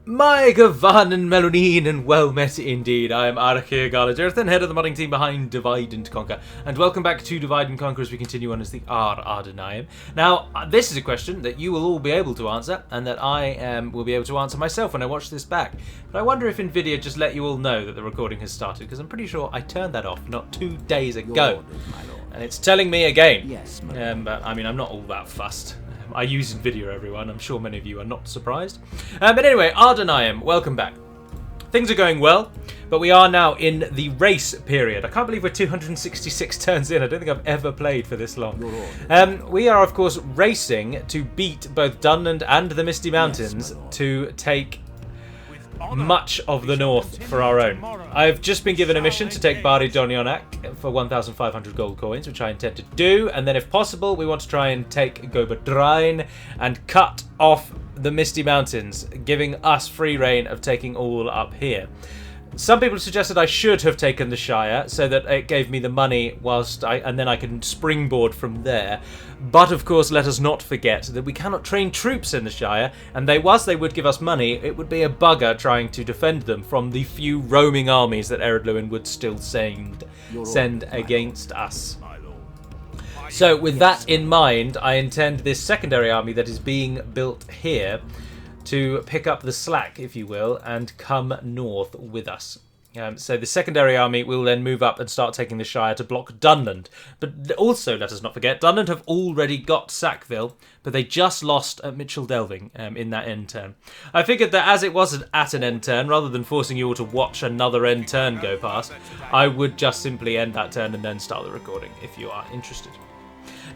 My Gavan and Melonin, and well met indeed. I am Arachir Galajerthan, head of the modding team behind Divide and Conquer, and welcome back to Divide and Conquer as we continue on as the Adûnâim. Now, this is a question that you will all be able to answer, and that I will be able to answer myself when I watch this back. But I wonder if NVIDIA just let you all know that the recording has started, because I'm pretty sure I turned that off not 2 days ago. And it's telling me again. Yes, but I mean, I'm not all that fussed. I use NVIDIA, everyone. I'm sure many of you are not surprised. But anyway, Adûnâim, welcome back. Things are going well, but we are now in the race period. I can't believe we're 266 turns in. I don't think I've ever played for this long. We are, of course, racing to beat both Dunland and the Misty Mountains to take much of the north for our own. I've just been given a mission to take Adûnâim for 1,500 gold coins, which I intend to do, and then if possible we want to try and take Adûnâim and cut off the Misty Mountains, giving us free reign of taking all up here. Some people suggested I should have taken the Shire so that it gave me the money and then I can springboard from there. But of course, let us not forget that we cannot train troops in the Shire, and whilst they would give us money, it would be a bugger trying to defend them from the few roaming armies that Adûnâim would still send against us. So with that in mind, I intend this secondary army that is being built here to pick up the slack, if you will, and come north with us. So the secondary army will then move up and start taking the Shire to block Dunland. But also, let us not forget, Dunland have already got Sackville, but they just lost at Mitchell Delving in that end turn. I figured that as it was at an end turn, rather than forcing you all to watch another end turn go past, I would just simply end that turn and then start the recording, if you are interested.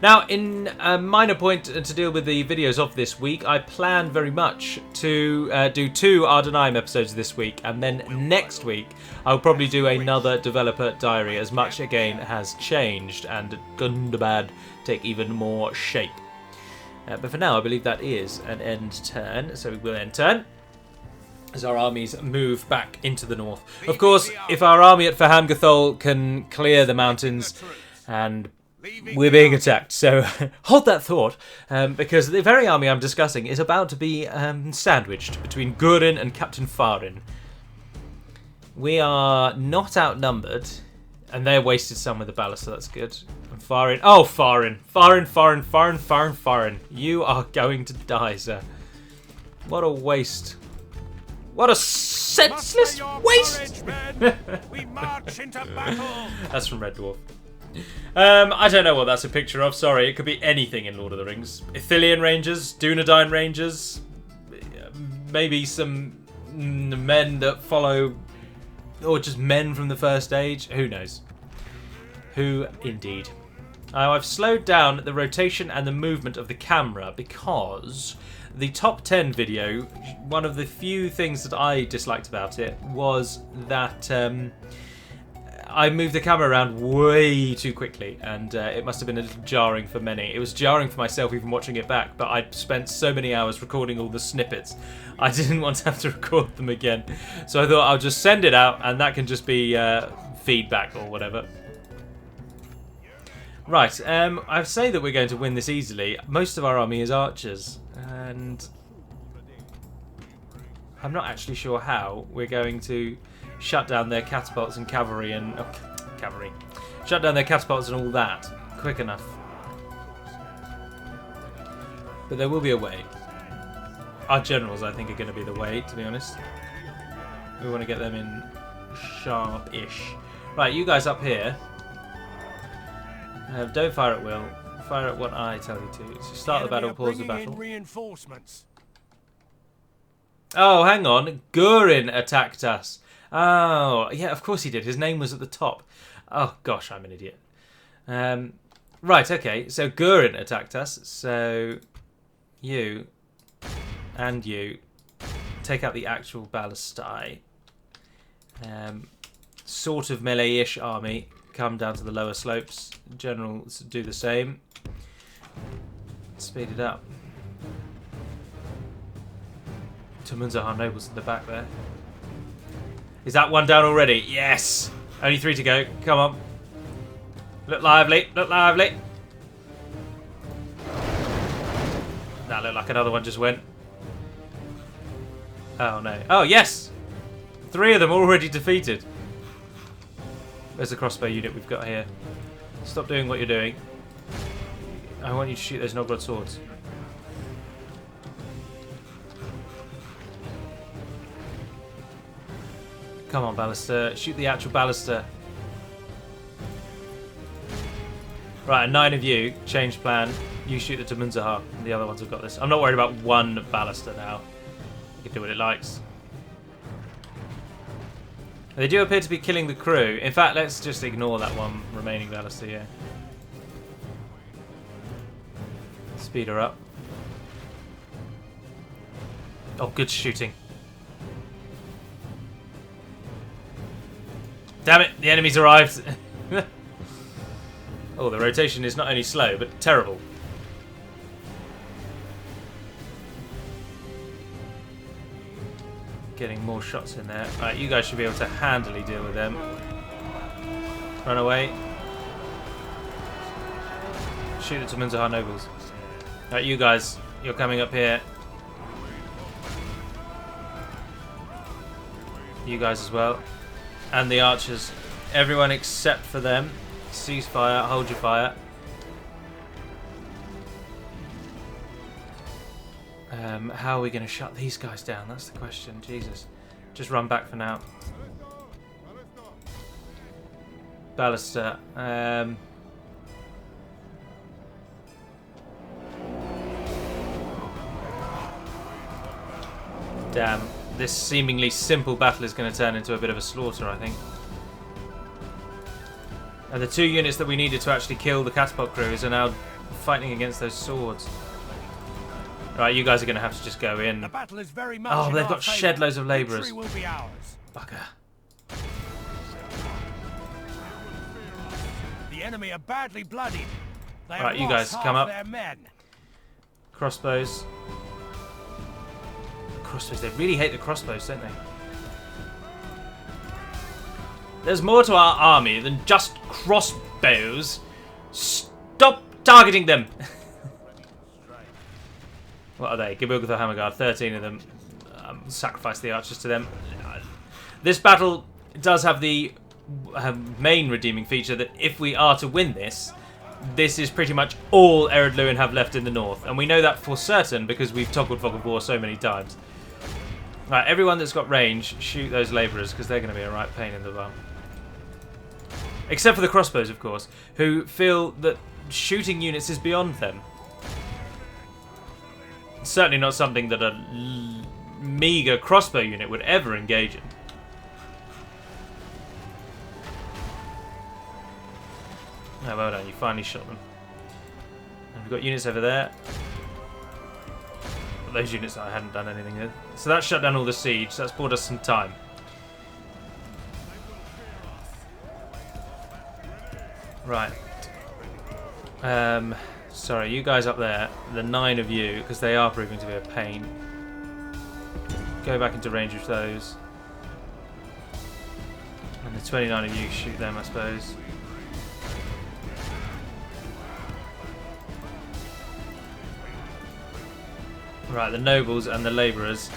Now, in a minor point to deal with the videos of this week, I plan very much to do 2 Adûnâim episodes this week, and then next week I'll probably do another developer diary, as much again has changed and Gundabad take even more shape. But for now, I believe that is an end turn, so we will end turn as our armies move back into the north. Of course, if our army at Fahamgathol can clear the mountains, and we're being attacked, so hold that thought, because the very army I'm discussing is about to be sandwiched between Gurin and Captain Farin. We are not outnumbered, and they're wasted some with the ballast, so that's good. And Farin, oh Farin, you are going to die, sir. What a waste. What a senseless waste! We march into battle. That's from Red Dwarf. I don't know what that's a picture of, sorry. It could be anything in Lord of the Rings. Ithilien Rangers, Dúnedain Rangers, maybe some men that follow, or just men from the First Age. Who knows? Who indeed? I've slowed down the rotation and the movement of the camera because the top 10 video, one of the few things that I disliked about it was that I moved the camera around way too quickly, and it must have been a little jarring for many. It was jarring for myself even watching it back, but I'd spent so many hours recording all the snippets, I didn't want to have to record them again. So I thought I'll just send it out, and that can just be feedback or whatever. Right, I say that we're going to win this easily. Most of our army is archers, and I'm not actually sure how we're going to shut down their catapults and cavalry and shut down their catapults and all that quick enough. But there will be a way. Our generals, I think, are going to be the way, to be honest. We want to get them in sharp-ish. Right, you guys up here. Don't fire at will. Fire at what I tell you to. So start the battle, pause the battle. Reinforcements. Oh, hang on. Gurin attacked us. Oh, yeah, of course he did. His name was at the top. Oh, gosh, I'm an idiot. Right, okay, so Gurin attacked us. So you and you take out the actual ballistae. Sort of melee-ish army. Come down to the lower slopes. Generals do the same. Speed it up. Tumunzahar nobles at the back there. Is that one down already? Yes! Only 3 to go. Come on. Look lively. Look lively. That looked like another one just went. Oh no. Oh yes! 3 of them already defeated. There's the crossbow unit we've got here. Stop doing what you're doing. I want you to shoot those Nogrod swords. Come on, Ballister. Shoot the actual Ballister. Right, 9 of you. Change plan. You shoot the Tumunzahar. The other ones have got this. I'm not worried about one Ballister now. It can do what it likes. They do appear to be killing the crew. In fact, let's just ignore that one remaining Ballister here. Speed her up. Oh, good shooting. Damn it, the enemy's arrived. Oh, the rotation is not only slow, but terrible. Getting more shots in there. Alright, you guys should be able to handily deal with them. Run away. Shoot at Tumunzahar nobles. Alright, you guys, you're coming up here. You guys as well. And the archers. Everyone except for them. Cease fire, hold your fire. How are we going to shut these guys down? That's the question. Jesus. Just run back for now. Ballister. Damn. This seemingly simple battle is going to turn into a bit of a slaughter, I think. And the 2 units that we needed to actually kill the catapult crews are now fighting against those swords. Right, you guys are going to have to just go in. The battle is very much oh, they've got favor. shed loads of labourers. Victory will be ours. Bugger. The enemy are badly bloodied. They Right, have you guys lost come half up. their men. Crossbows. Crossbows. They really hate the crossbows, don't they? There's more to our army than just crossbows. Stop targeting them. What are they? Gibilgathor Hammerguard, 13 of them. Sacrifice the archers to them. This battle does have the main redeeming feature that if we are to win this, this is pretty much all Ered Luin have left in the north. And we know that for certain because we've toggled Fog of War so many times. Right, everyone that's got range, shoot those labourers because they're going to be a right pain in the bum. Except for the crossbows, of course, who feel that shooting units is beyond them. Certainly not something that a meager crossbow unit would ever engage in. Oh, well done, you finally shot them. And we've got units over there. But those units I hadn't done anything with. So that shut down all the siege, that's bought us some time. Right. Sorry, you guys up there, the 9 of you, because they are proving to be a pain. Go back into range with those. And the 29 of you, shoot them, I suppose. Right, the nobles and the labourers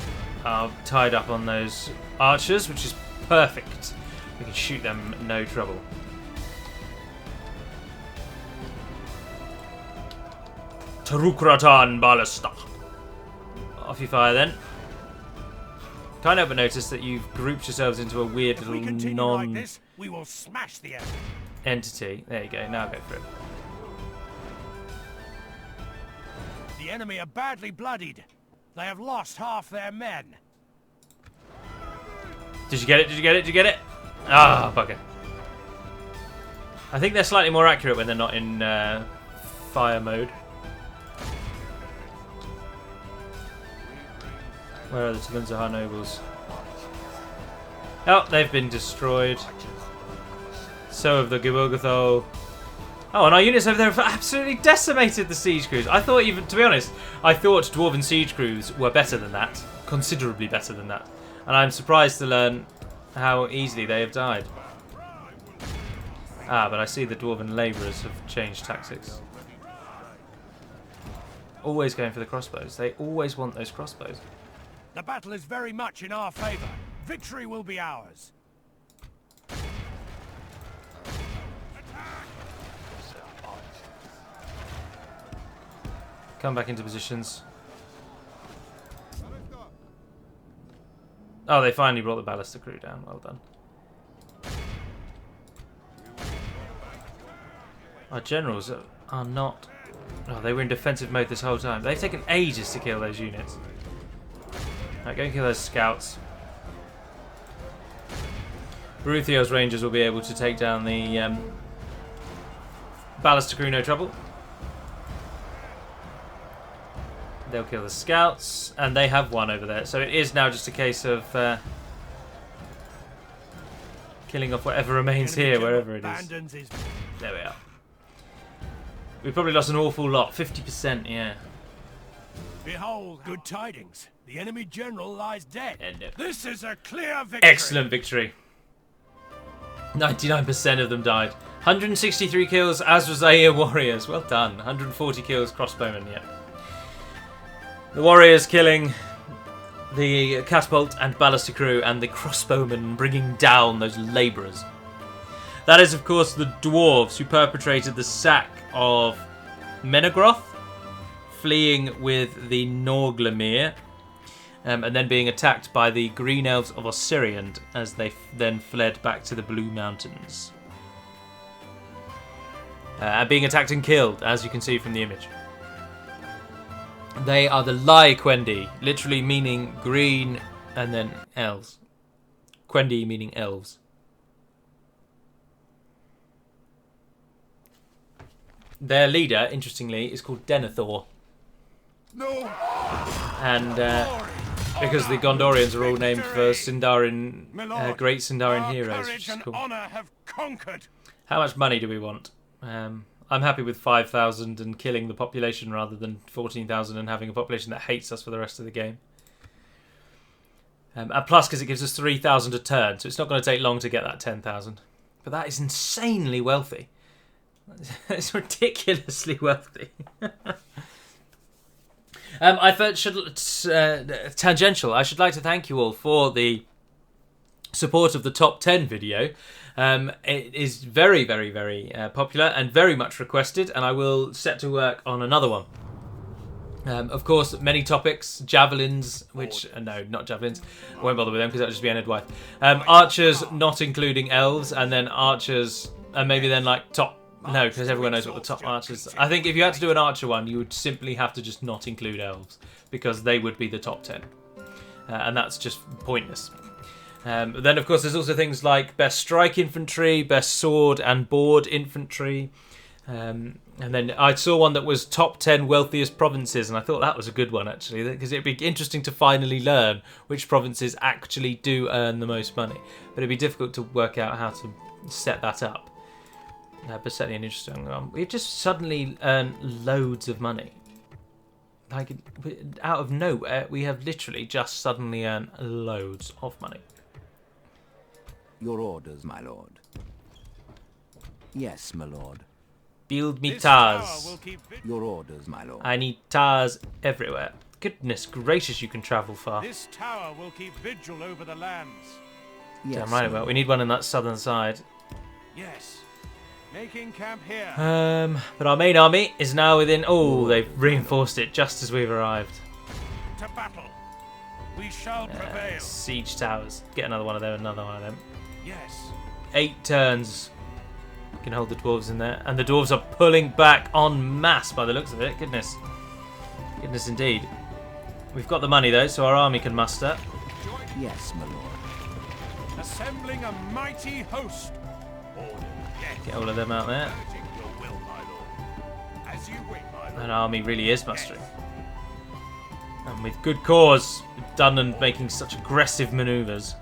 are tied up on those archers, which is perfect. We can shoot them no trouble. Tarukratan Ballista. Off you fire then. Can't help but notice that you've grouped yourselves into a weird If we little continue like this, we will smash the enemy. entity. There you go, now go for it. The enemy are badly bloodied. They have lost half their men. Did you get it? Did you get it? Did you get it? Ah, bugger. I think they're slightly more accurate when they're not in fire mode. Where are the Tumunzahar nobles? Oh, they've been destroyed. So have the Gibilgathor. Oh, and our units over there have absolutely decimated the siege crews. I thought, even to be honest, I thought dwarven siege crews were better than that, considerably better than that, and I'm surprised to learn how easily they have died. Ah, but I see the dwarven labourers have changed tactics. Always going for the crossbows. They always want those crossbows. The battle is very much in our favor. Victory will be ours. Come back into positions. Oh, they finally brought the ballista crew down. Well done. Our generals are not... Oh, they were in defensive mode this whole time. They've taken ages to kill those units. Right, go and kill those scouts. Baruthiel's rangers will be able to take down the ballista crew, no trouble. They'll kill the scouts, and they have one over there. So it is now just a case of killing off whatever remains here, wherever it is. There we are. We probably lost an awful lot. 50%, yeah. Behold, good tidings. The enemy general lies dead. And, This is a clear victory. excellent victory. 99% of them died. 163 kills, as was Zaire warriors. Well done. 140 kills, crossbowmen, yeah. The warriors killing the catapult and ballista crew, and the crossbowmen bringing down those labourers. That is, of course, the dwarves who perpetrated the sack of Menegroth, fleeing with the Norglemir, and then being attacked by the Green Elves of Osiriand as they then fled back to the Blue Mountains. Being attacked and killed, as you can see from the image. They are the Lai Quendi, literally meaning green and then elves. Quendi meaning elves. Their leader, interestingly, is called Denethor. No. And because the Gondorians are all named for Sindarin, great Sindarin heroes. Courage and honor have conquered. How much money do we want? I'm happy with 5,000 and killing the population rather than 14,000 and having a population that hates us for the rest of the game. And plus, because it gives us 3,000 a turn, so it's not going to take long to get that 10,000. But that is insanely wealthy. It's ridiculously wealthy. Tangential. I should like to thank you all for the support of the top 10 video. It is very, very, very popular and very much requested, and I will set to work on another one. Of course, many topics, javelins, which no, not javelins. I won't bother with them because that'll just be an Edwife. Archers, not including elves, and then archers, and maybe then like top. No, because everyone knows what the top archers. I think if you had to do an archer one, you would simply have to just not include elves because they would be the top 10, and that's just pointless. Then, of course, there's also things like best strike infantry, best sword and board infantry. And then I saw one that was top 10 wealthiest provinces, and I thought that was a good one, actually, because it'd be interesting to finally learn which provinces actually do earn the most money. But it'd be difficult to work out how to set that up. But certainly an interesting one. We've just suddenly earned loads of money. Like, out of nowhere, we have literally just suddenly earned loads of money. Your orders, my lord. Yes, my lord. Build me This tower tars. will keep Your orders, my lord. I need tars everywhere. Goodness gracious, you can travel far. This tower will keep vigil over the lands. Yes, Damn right my about. lord. We need one on that southern side. Yes. Making camp here. But our main army is now within... Oh, they've reinforced it just as we've arrived. To battle. We shall prevail. Siege towers. Get another one of them, another one of them. Yes. 8 turns. Can hold the dwarves in there. And the dwarves are pulling back en masse by the looks of it. Goodness. Goodness indeed. We've got the money though, so our army can muster. Yes, my lord. Assembling a mighty host. Order. Yes. Get all of them out there. Your will, my lord. As you wish, my lord. An army really is mustering. And with good cause, done and making such aggressive manoeuvres.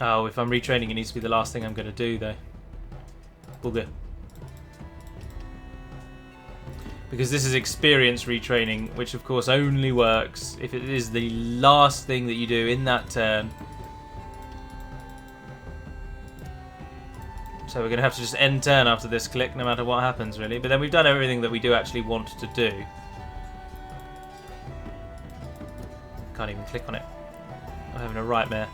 Oh, if I'm retraining, it needs to be the last thing I'm going to do, though. Bugger. Because this is experience retraining, which of course only works if it is the last thing that you do in that turn. So we're going to have to just end turn after this click, no matter what happens, really. But then we've done everything that we do actually want to do. can't even click on it. I'm having a nightmare.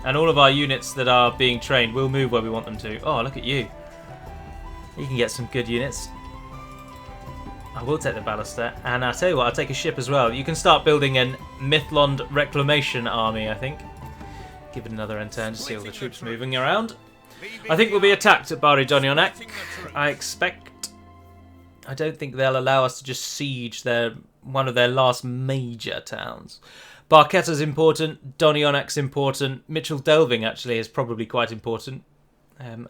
And all of our units that are being trained will move where we want them to. Oh, look at you. You can get some good units. I will take the Ballista, and I'll tell you what, I'll take a ship as well. You can start building an Mythlond Reclamation Army, I think. Give it another end turn to see all the troops moving around. I think we'll be attacked at Bari Adûnâim, I expect. I don't think they'll allow us to just siege one of their last major towns. Barketta's important, Donionac's important, Mitchell Delving actually is probably quite important.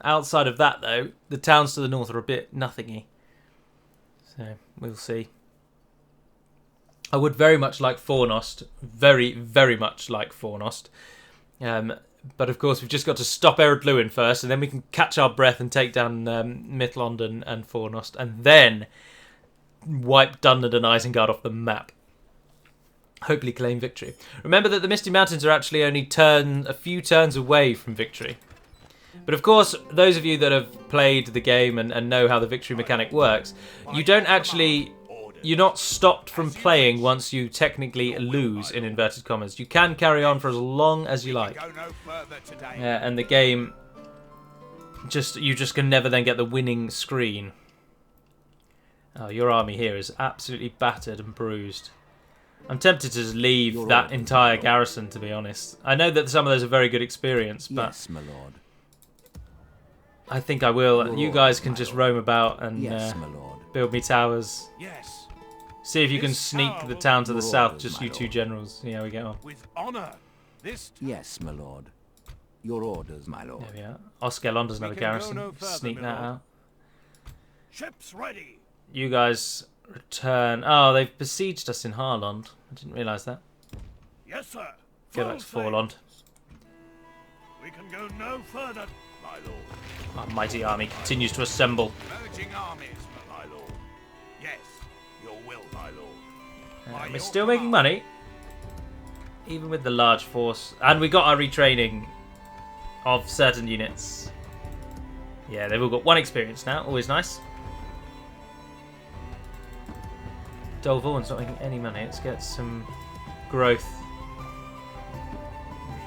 Outside of that though, the towns to the north are a bit nothingy. So, we'll see. I would very much like Fornost. Very, very much like Fornost. But of course, we've just got to stop Adûnâim first, and then we can catch our breath and take down Mythlond and Fornost, and then wipe Dunland and Isengard off the map. Hopefully claim victory. Remember that the Misty Mountains are actually only a few turns away from victory. But of course, those of you that have played the game and know how the victory mechanic works, you're not stopped from playing once you technically lose, in inverted commas. You can carry on for as long as you like. And the game, you just can never then get the winning screen. Oh, your army here is absolutely battered and bruised. I'm tempted to just leave that entire garrison, to be honest. I know that some of those are very good experience, but Yes, my lord. I think I will. You guys can just roam about and Yes, my lord. build me towers. Yes. See if you can sneak the town to the south, just you two generals. See how we get on. With honor. This Yes, my lord. Your orders, my lord. There we are. Oskelon another can go garrison. no further, Sneak my that lord. out. ships ready. You guys return. Oh, they've besieged us in Harlond. I didn't realise that. Yes, sir. Go back to Full Forlond. We can go no further, my lord. Our mighty army continues to assemble. Merging armies, my lord. Yes, your will, my lord. We're still making money, even with the large force. And we got our retraining of certain units. Yeah, they've all got 1 experience now. Always nice. Dol Vaughn's not making any money. Let's get some growth.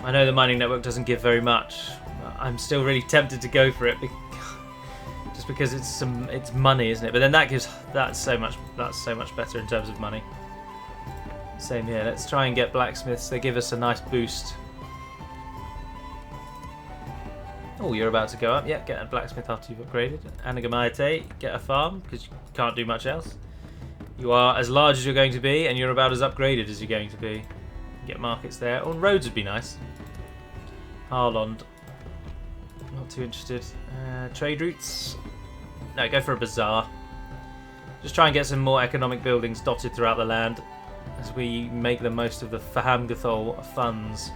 I know the mining network doesn't give very much. I'm still really tempted to go for it, just because it's money, isn't it? But then that's so much better in terms of money. Same here. Let's try and get blacksmiths. They give us a nice boost. Oh, you're about to go up. Yeah, get a blacksmith after you've upgraded. Anagamaite, get a farm because you can't do much else. You are as large as you're going to be, and you're about as upgraded as you're going to be. Get markets there. Oh, roads would be nice. Harlond. Not too interested. Trade routes. No, go for a bazaar. Just try and get some more economic buildings dotted throughout the land as we make the most of the Fahamgathol funds.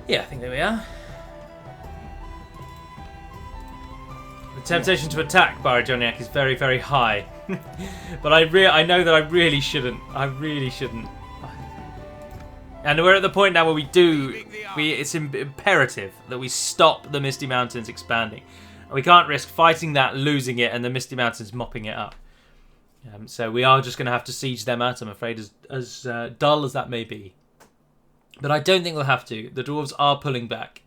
Yeah, I think there we are. The temptation to attack Bari Adûnâim is very, very high. But I know that I really shouldn't. I really shouldn't. And we're at the point now where it's imperative that we stop the Misty Mountains expanding. We can't risk fighting that, losing it, and the Misty Mountains mopping it up. So we are just going to have to siege them out, I'm afraid, as dull as that may be. But I don't think we'll have to. The dwarves are pulling back.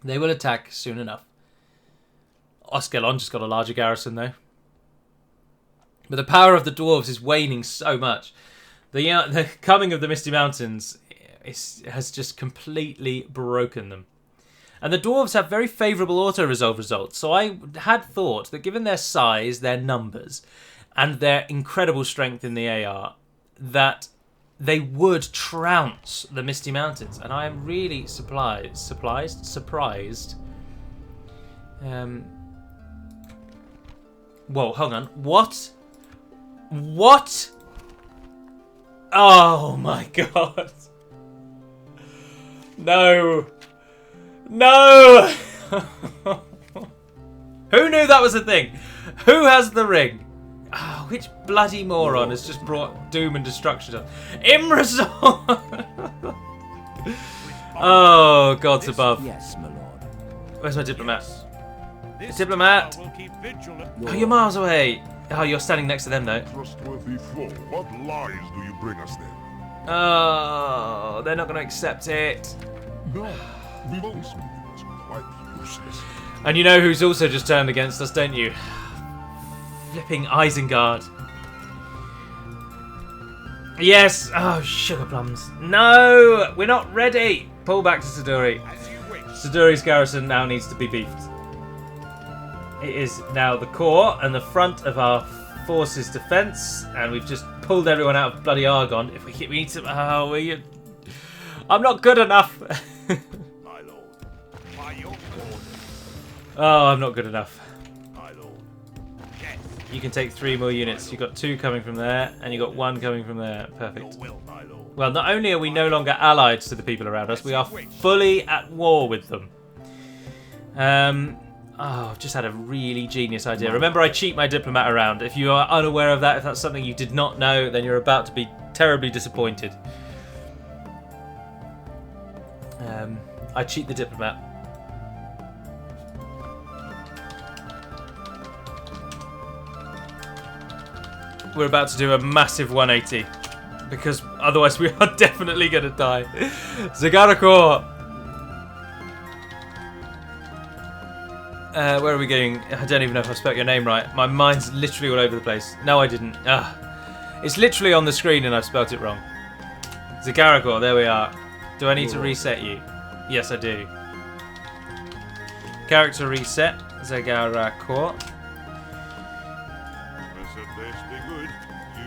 They will attack soon enough. Oskelon just got a larger garrison, though. But the power of the dwarves is waning so much. The coming of the Misty Mountains has just completely broken them. And the dwarves have very favourable auto-resolve results. So I had thought that given their size, their numbers, and their incredible strength in the AR, that they would trounce the Misty Mountains. And I am really surprised. Whoa, hold on. What? What? Oh my god. No. No! Who knew that was a thing? Who has the ring? Oh, which bloody moron has just brought doom and destruction up? Imrasor! Oh, gods above. Yes, my lord. Where's my diplomat? This Diplomat! tower will keep vigilant. Oh, you're miles away. Oh, you're standing next to them though. Trustworthy foe. What lies do you bring us then? Oh, they're not going to accept it. No, we've always been quite useless. And you know who's also just turned against us, don't you? Flipping Isengard. Yes! Oh, sugar plums. No! We're not ready! Pull back to Siduri. Siduri's garrison now needs to be beefed. It is now the core and the front of our forces' defence, and we've just pulled everyone out of bloody Argon. If we need some... Oh, I'm not good enough! My lord. By your orders. Oh, I'm not good enough. My lord. Yes. You can take 3 more units. You've got 2 coming from there, and you've got 1 coming from there. Perfect. Your will, my lord. Well, not only are we no longer allied to the people around us, we are fully at war with them. Oh, I've just had a really genius idea. Remember, I cheat my diplomat around. If you are unaware of that, if that's something you did not know, then you're about to be terribly disappointed. I cheat the diplomat. We're about to do a massive 180. Because otherwise we are definitely going to die. Zagarakor! Where are we going? I don't even know if I spelled your name right. My mind's literally all over the place. No, I didn't. It's literally on the screen and I've spelt it wrong. Zagarakor, there we are. Do I need to reset you? Yes, I do. Character reset. Zagarakor.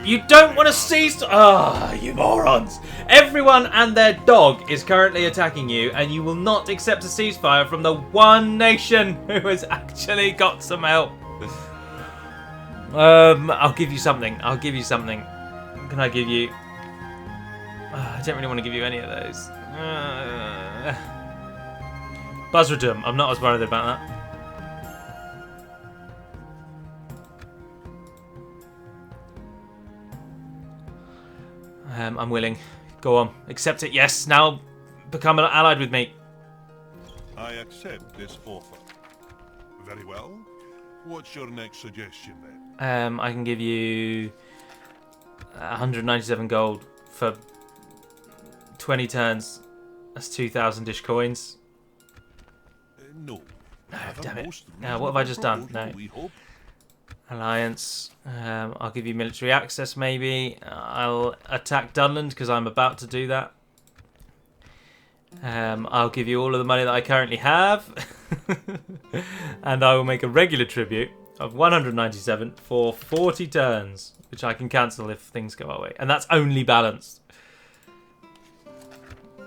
You don't want to cease to... Ah, you morons! Everyone and their dog is currently attacking you, and you will not accept a ceasefire from the one nation who has actually got some help. I'll give you something. I'll give you something. What can I give you? I don't really want to give you any of those. Buzzradum. I'm not as worried about that. I'm willing. Go on. Accept it. Yes. Now become allied with me. I accept this offer. Very well. What's your next suggestion then? I can give you 197 gold for 20 turns. That's 2,000-ish coins. No. No, damn it. Now, what have I just done? No. Alliance. I'll give you military access, maybe. I'll attack Dunland because I'm about to do that. I'll give you all of the money that I currently have. And I will make a regular tribute of 197 for 40 turns, which I can cancel if things go our way. And that's only balanced.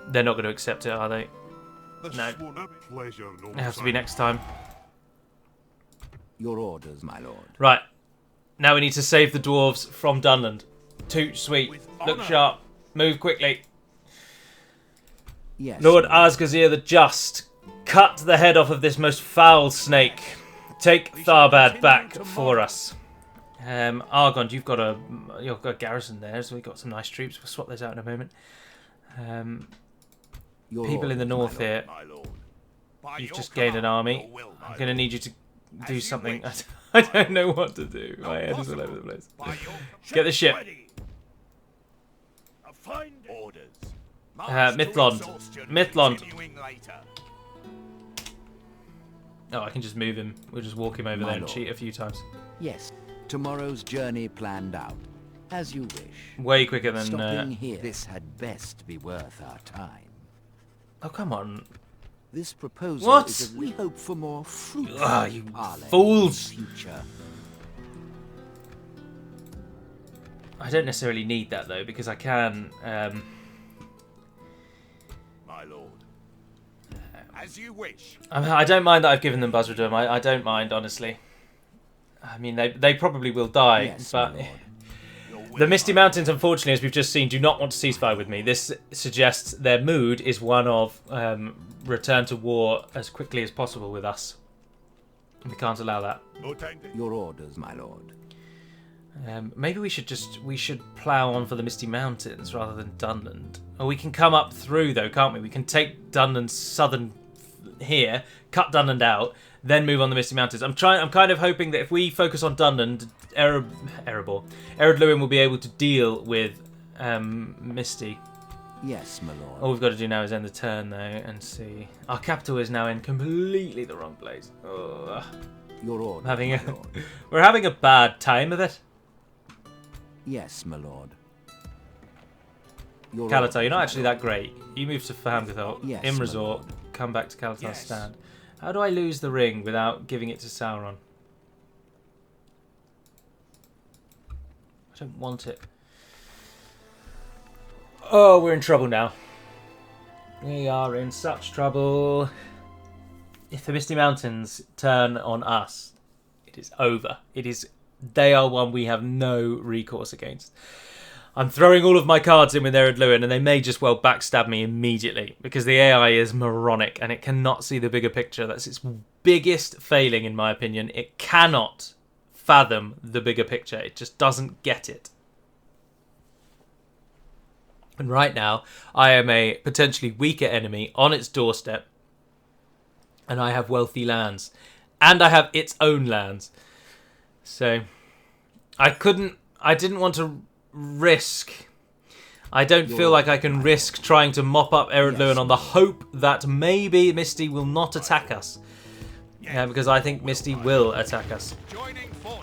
They're not going to accept it, are they? No. It has to be next time. Your orders, my lord. Right. Now we need to save the dwarves from Dunland. Toot, sweet. Look sharp. Move quickly. Yes. Lord Asgazir the Just, cut the head off of this most foul snake. Take Tharbad back for us. Argon, you've got a garrison there, so we've got some nice troops. We'll swap those out in a moment. People in the north here. You've just gained an army. I'm going to need you to do something. I don't know what to do. My head is all over the place. Get the ship. Mithlond. Mithlond. Oh, I can just move him. We'll just walk him over there and cheat a few times. Yes. Tomorrow's journey planned out. As you wish. Way quicker than... Stopping here. This had best be worth our time. Oh, come on. This proposal What? is as we hope for more fruitful You parley fools! in the future. I don't necessarily need that, though, because I can... My lord. As you wish. I don't mind that I've given them Buzzradum. I don't mind, honestly. I mean, they probably will die, Yes, but... my lord. The Misty Mountains, unfortunately, as we've just seen, do not want to ceasefire with me. This suggests their mood is one of return to war as quickly as possible with us. We can't allow that. Your orders, my lord. Maybe we should plough on for the Misty Mountains rather than Dunland. Or we can come up through, though, can't we? We can take Dunland southern here, cut Dunland out, then move on the Misty Mountains. I'm kind of hoping that if we focus on Dunland, Adûnâim will be able to deal with Misty. Yes, my lord. All we've got to do now is end the turn, though, and see. Our capital is now in completely the wrong place. Oh. Your order, We're having a bad time of it. Yes, my lord. Calatar, you're not actually that great. You move to Fahamgathol, yes, Imrazor, come back to Calatar's stand. How do I lose the ring without giving it to Sauron? I don't want it. Oh, we're in trouble now. We are in such trouble. If the Misty Mountains turn on us, it is over. They are one we have no recourse against. I'm throwing all of my cards in with Adûnâim, and they may just well backstab me immediately because the AI is moronic and it cannot see the bigger picture. That's its biggest failing, in my opinion. It cannot fathom the bigger picture. It just doesn't get it. And right now, I am a potentially weaker enemy on its doorstep, and I have wealthy lands, and I have its own lands. So, I didn't want to risk. I don't feel like I can risk trying to mop up Adûnâim on the hope that maybe Misty will not attack us. Because I think Misty will attack us.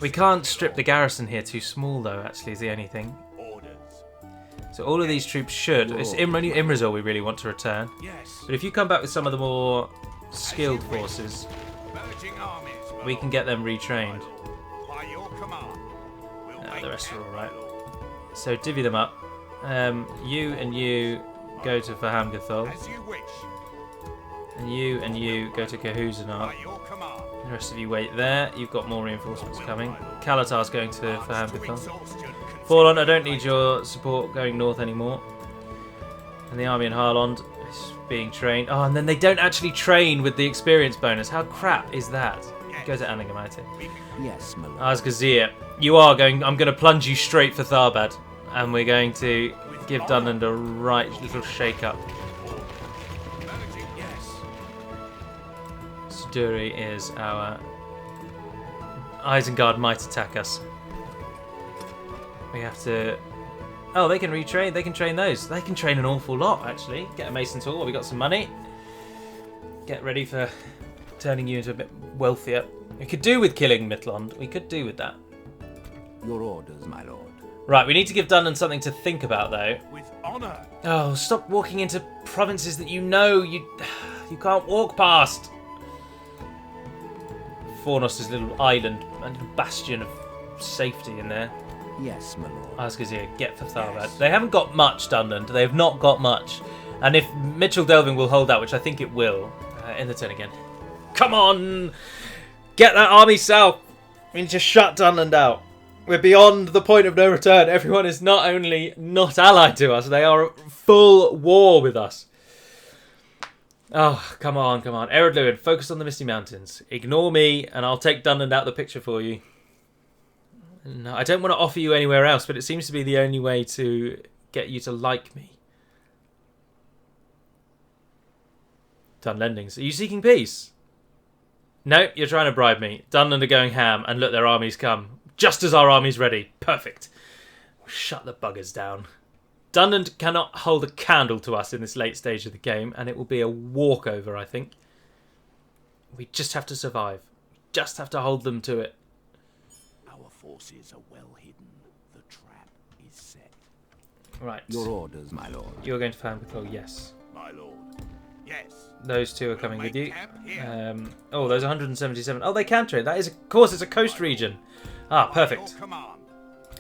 We can't strip the garrison here too small, though, actually, is the only thing. So all of these troops should. It's Imrazor we really want to return. But if you come back with some of the more skilled forces, we can get them retrained. The rest are alright. So divvy them up. You and you go to Fahamgathol. And you go to Kahuzanat. The rest of you wait there. You've got more reinforcements coming. Calatar's going to Fahamgathol. Forlon, I don't need your support going north anymore. And the army in Harlond is being trained. Oh, and then they don't actually train with the experience bonus. How crap is that? Go to Adûnâim. Yes, my lord. Asgazir, you are going. I'm going to plunge you straight for Tharbad, and we're going to give Dunland a right little shake-up. Suduri is our Isengard might attack us. We have to. Oh, they can retrain. They can train those. They can train an awful lot, actually. Get a Mason tool. We got some money. Get ready for turning you into a bit wealthier. We could do with killing Midland. We could do with that. Your orders, my lord. Right, we need to give Dunland something to think about, though. With honor. Oh, stop walking into provinces that you know you can't walk past. Fornos is a little island, a little bastion of safety in there. Yes, my lord. Asgazir, get for Tharbad. They haven't got much, Dunland. They have not got much. And if Mitchell Delving will hold out, which I think it will, in the turn again. Come on! Get that army south! We need to shut Dunland out. We're beyond the point of no return. Everyone is not only not allied to us, they are at full war with us. Oh, come on, come on. Adûnâim, focus on the Misty Mountains. Ignore me, and I'll take Dunland out of the picture for you. No, I don't want to offer you anywhere else, but it seems to be the only way to get you to like me. Dunlendings. Are you seeking peace? No, you're trying to bribe me. Dunland are going ham, and look, their armies come. Just as our army's ready. Perfect. Shut the buggers down. Dunland cannot hold a candle to us in this late stage of the game, and it will be a walkover, I think. We just have to survive. Just have to hold them to it. Our forces are well hidden. The trap is set. Right. Your orders, my lord. You're going to Fahamgathol, yes. My lord. Yes. Those two are coming with you. Oh, those 177. Oh, they can trade. That is, of course, it's a coast region. Ah, perfect.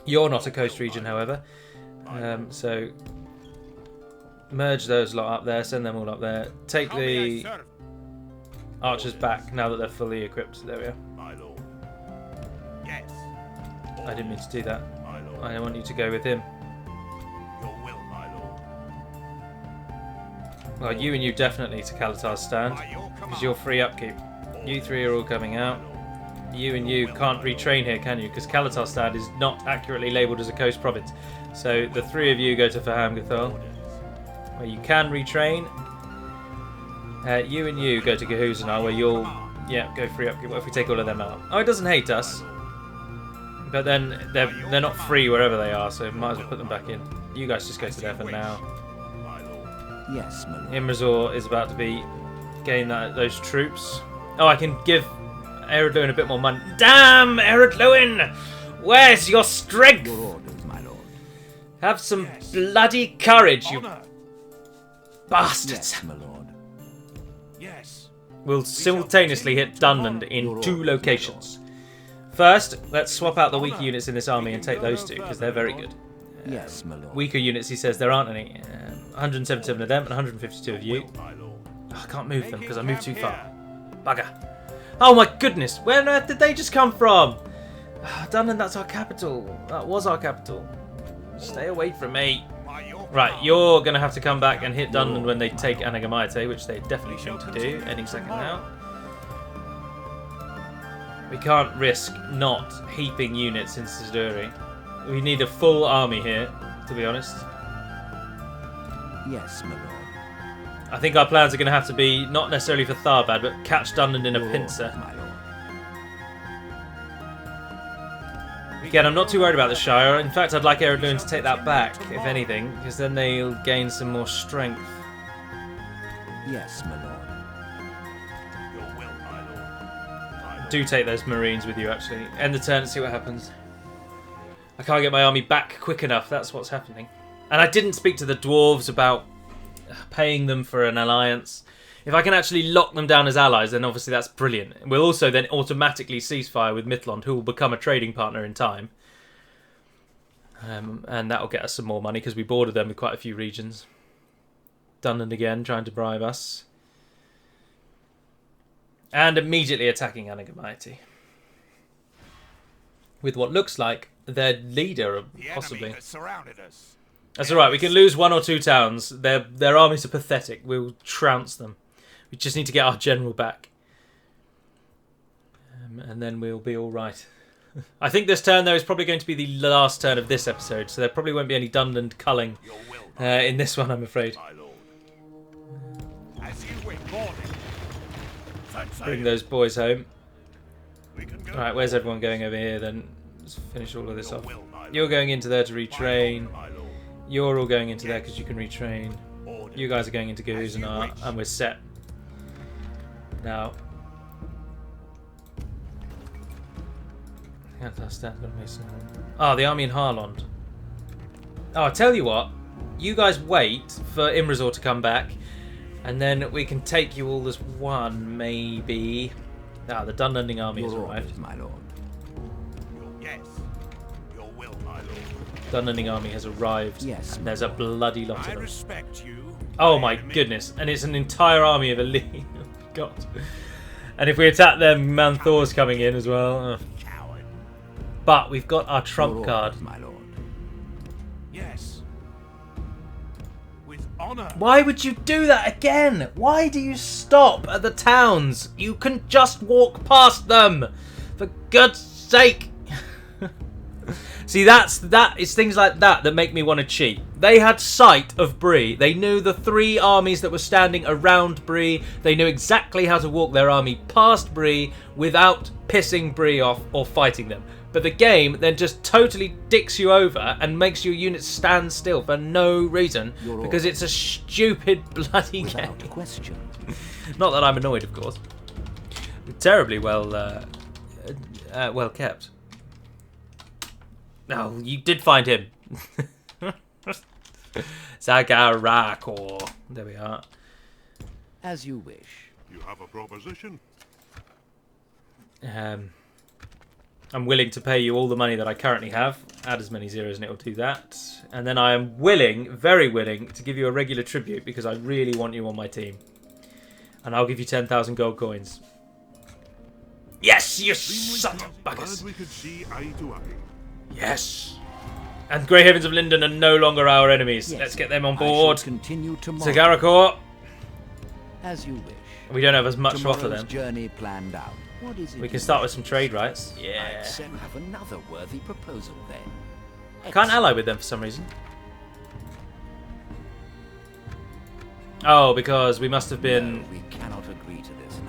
You're not a coast region, however. So merge those lot up there. Send them all up there. Take the archers back now that they're fully equipped. There we are. My lord. Yes. I didn't mean to do that. I want you to go with him. Your will, my lord. Well, you and you definitely to Calatar's stand, because you're free upkeep. You three are all coming out. You and you can't retrain here, can you? Because Calatar's stand is not accurately labelled as a coast province. So the three of you go to Fahamgathol, where you can retrain. You and you go to Kahuzanat, where you'll Yeah, go free upkeep. What if we take all of them out? Oh, it doesn't hate us. But then they're not free wherever they are, so might as well put them back in. You guys just go to there for now. Yes, my lord. Imrazor is about to be getting those troops. Oh, I can give Adûnâim a bit more money. Damn, Adûnâim! Where's your strength? Your orders, my lord. Have some bloody courage, you bastards! Yes, my lord. Yes. We'll simultaneously hit Dunland in 2 locations. First, let's swap out the weaker units in this army and take those 2, because they're very good. Yes, my lord. Weaker units, he says there aren't any. 177 of them and 152 of you. Oh, I can't move them because I moved too far. Bugger. Oh my goodness, where on earth did they just come from? Dunland, that's our capital. That was our capital. Stay away from me. Right, you're going to have to come back and hit Dunland when they take Adûnâim, which they definitely going to do any second now. We can't risk not heaping units in Siduri. We need a full army here, to be honest. Yes, my lord. I think our plans are going to have to be, not necessarily for Tharbad, but catch Dunland in a pincer. My lord. Again, I'm not too worried about the Shire. In fact, I'd like Adûnâim to take that back, if anything, because then they'll gain some more strength. Yes, my lord. Do take those Marines with you, actually. End the turn and see what happens. I can't get my army back quick enough, that's what's happening. And I didn't speak to the dwarves about paying them for an alliance. If I can actually lock them down as allies, then obviously that's brilliant. We'll also then automatically cease fire with Mithlond, who will become a trading partner in time. And that will get us some more money, because we border them with quite a few regions. Dunland again, trying to bribe us. And immediately attacking Adûnâim. With what looks like their leader, possibly. That's alright, we can lose 1 or 2 towns. Their armies are pathetic. We'll trounce them. We just need to get our general back. And then we'll be alright. I think this turn, though, is probably going to be the last turn of this episode, so there probably won't be any Dunland culling in this one, I'm afraid. Bring those boys home. Alright, where's everyone going over here then? Let's finish all of this off. You're going into there to retrain. You're all going into there because you can retrain. You guys are going into Adûnâim, and we're set. Now. Ah, the army in Harlond. Oh, I tell you what. You guys wait for Imrazor to come back. And then we can take you all as one, maybe. Ah, the Dunlanding army has arrived. My lord. Yes. Your will, my lord. Dunlanding army has arrived. Yes. And there's a bloody lot of I them. respect you. Oh my goodness. And it's an entire army of elite. God. And if we attack them, Manthor's coming in as well. Ugh. But we've got our trump card. My lord. Yes. With honor. Why would you do that again? Why do you stop at the towns? You can just walk past them. For God's sake. See, it's things like that that make me want to cheat. They had sight of Bree. They knew the 3 armies that were standing around Bree. They knew exactly how to walk their army past Bree without pissing Bree off or fighting them. But the game then just totally dicks you over and makes your units stand still for no reason, because it's a stupid bloody game. Without question. Not that I'm annoyed, of course. Terribly well kept. Oh, you did find him. Zagarakor. There we are. As you wish. You have a proposition? I'm willing to pay you all the money that I currently have. Add as many zeros and it will do that. And then I am willing, very willing, to give you a regular tribute because I really want you on my team. And I'll give you 10,000 gold coins. Yes, you son of buggers. We could see eye to eye. Yes. And Grey Havens of Linden are no longer our enemies. Yes, let's get them on board. Continue tomorrow. Zagarakor. As you wish. We don't have as much to offer Tomorrow's them. journey planned out. What is it We can you start wish? with some trade rights. I Yeah. accept you have another worthy proposal then. I can't ally with them for some reason. Oh, because we must have been... No, we cannot agree to this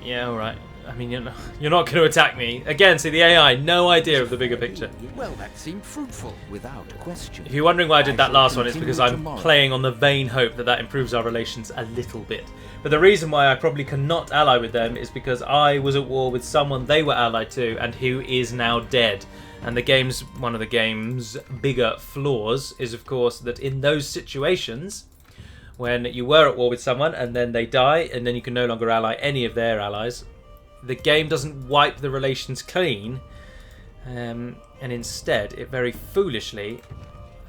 Yeah, alright. I mean, you're not going to attack me. Again, see the AI, no idea of the bigger picture. Well, that seemed fruitful, without question. If you're wondering why I did that last one, it's because I'm playing on the vain hope that that improves our relations a little bit. But the reason why I probably cannot ally with them is because I was at war with someone they were allied to and who is now dead. And one of the game's bigger flaws is, of course, that in those situations, when you were at war with someone and then they die and then you can no longer ally any of their allies, the game doesn't wipe the relations clean, and instead it very foolishly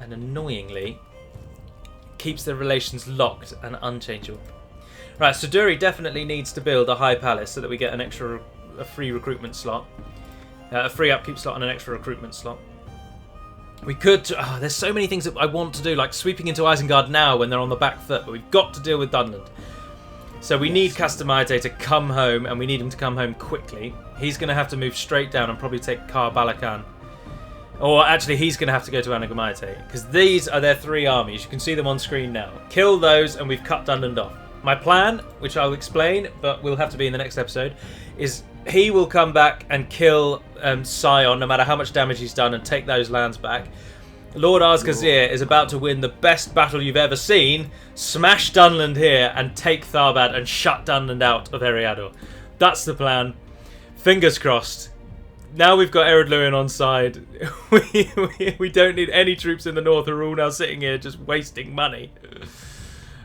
and annoyingly keeps the relations locked and unchangeable. Right, so Duri definitely needs to build a high palace so that we get a free recruitment slot, a free upkeep slot and an extra recruitment slot. We could... there's so many things that I want to do, like sweeping into Isengard now when they're on the back foot, but we've got to deal with Dunland. So we need Castamite to come home, and we need him to come home quickly. He's going to have to move straight down and probably take Kar Balakan. Or actually, he's going to have to go to Anagamaite, because these are their 3 armies. You can see them on screen now. Kill those, and we've cut Dunland off. My plan, which I'll explain, but will have to be in the next episode, is he will come back and kill Sion, no matter how much damage he's done, and take those lands back. Lord Azgazir is about to win the best battle you've ever seen, smash Dunland here, and take Tharbad and shut Dunland out of Eriador. That's the plan. Fingers crossed. Now we've got Ered Luin on side. We don't need any troops in the north who are all now sitting here just wasting money.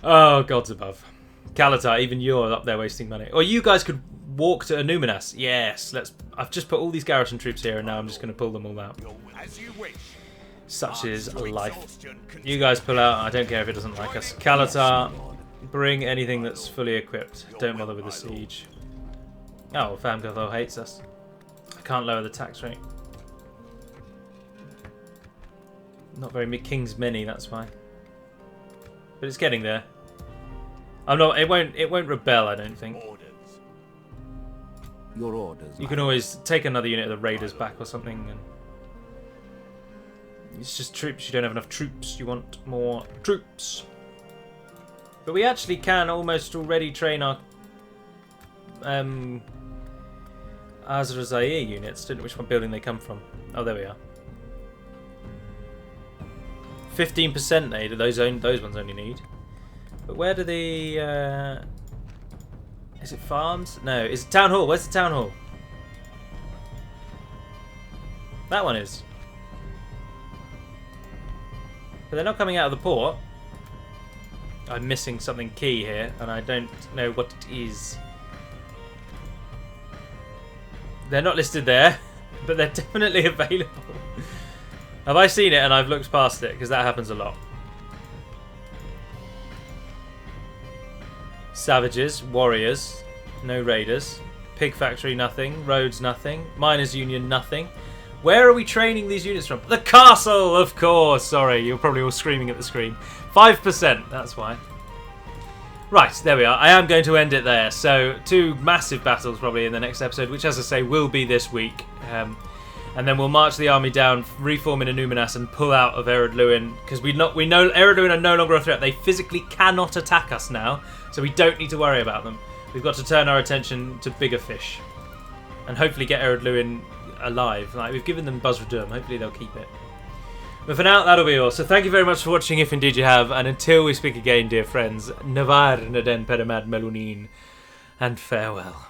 Oh, gods above. Kalatar, even you're up there wasting money. Or you guys could walk to Adûnâim. Yes, I've just put all these garrison troops here and now I'm just going to pull them all out. As you wish. Such is life. You guys pull out. I don't care if it doesn't like us. Kalatar, bring anything that's fully equipped. Don't bother with the siege. Oh, Famgatho hates us. I can't lower the tax rate. Not very many kings many, that's why. But it's getting there. I'm not. It won't rebel, I don't think. Your orders. You can always take another unit of the raiders back or something. And it's just troops. You don't have enough troops. You want more troops. But we actually can almost already train our Azrazair units. Don't know which one building they come from. Oh, there we are. 15% they do. Those ones only need. But where do the... is it farms? No. Is it town hall? Where's the town hall? That one is. But they're not coming out of the port. I'm missing something key here, and I don't know what it is. They're not listed there, but they're definitely available. Have I seen it and I've looked past it? Because that happens a lot. Savages, warriors, no raiders. Pig factory, nothing. Roads, nothing. Miners union, nothing. Where are we training these units from? The castle, of course. Sorry, you're probably all screaming at the screen. 5%, that's why. Right, there we are. I am going to end it there. So, 2 massive battles probably in the next episode, which, as I say, will be this week. And then we'll march the army down, reform in Adûnâim, and pull out of Ered Luin, because we know Ered Luin are no longer a threat. They physically cannot attack us now, so we don't need to worry about them. We've got to turn our attention to bigger fish, and hopefully get Ered Luin alive. Like, we've given them Buzzradum. Hopefully they'll keep it. But for now, that'll be all. So thank you very much for watching, if indeed you have, and until we speak again, dear friends, Navar Naden Peramad Melunin, and farewell.